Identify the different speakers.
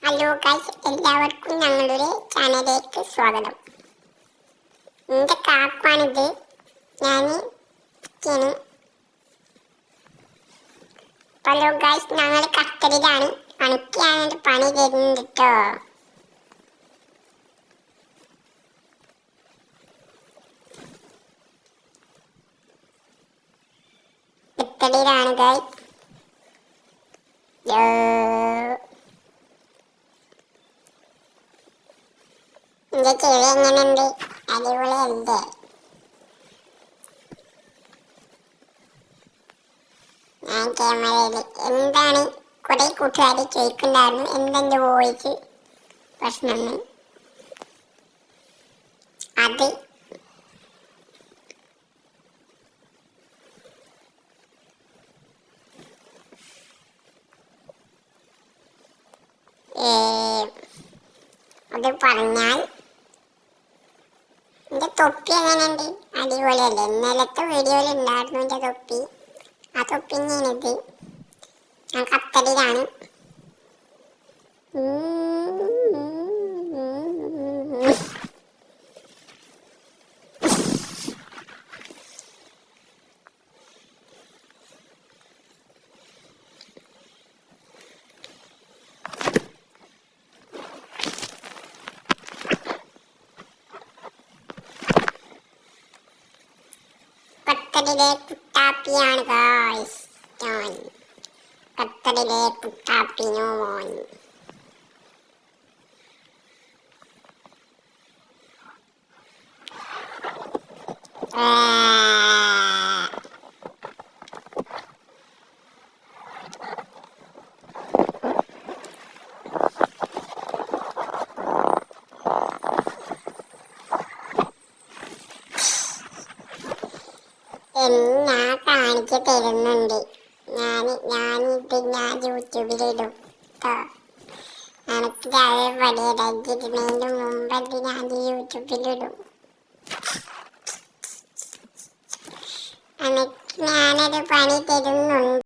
Speaker 1: Hello guys, എല്ലാവർക്കും ഞങ്ങളുടെ ചാനലിലേക്ക് സ്വാഗതം. എൻ്റെ കാപ്പാണിത്. ഞാൻ ചിക്കന്. ഹലോ ഗൈസ്, ഞങ്ങൾ കത്തലിലാണ്. അണുക്കിയാണ് പണി തരുന്നത് കേട്ടോ. കത്തലിലാണ് ഗൈസ്. എന്റെ ചെവി എങ്ങനെയുണ്ട്? അടിപൊളിയല്ലേ? ഞാൻ ക്യാമറയില് എന്താണ് കുറെ കൂട്ടുകാർ ചോദിക്കുന്നുണ്ടായിരുന്നു, എന്തെന്റെ വോയിസ് പ്രശ്നം. അത് പറഞ്ഞാൽ എന്റെ തൊപ്പി എങ്ങനെയുണ്ട്? അടിപൊളിയല്ലേ? ഇന്നലത്തെ വീഡിയോയിൽ ഉണ്ടായിരുന്നു എന്റെ തൊപ്പി. ആ തൊപ്പി ഞാനിത്. ഞാൻ ഖത്തറിലാണ്. ഖത്തറിലെ കുട്ടാപ്പിയാണ് ഗായ്സ് ഞാൻ. ഖത്തറിലെ കുട്ടാപ്പിനോ മോൻ. ഞാൻ കാണിച്ചു തരുന്നുണ്ട്. ഞാൻ യൂട്യൂബിലിടും കേട്ടോ. എനിക്ക് അതേപടി ഇടയ്ക്കിടുന്നതിന് മുമ്പ് ഞാൻ യൂട്യൂബിലിടും. എനിക്ക് ഞാനൊരു പണി തരുന്നുണ്ട്.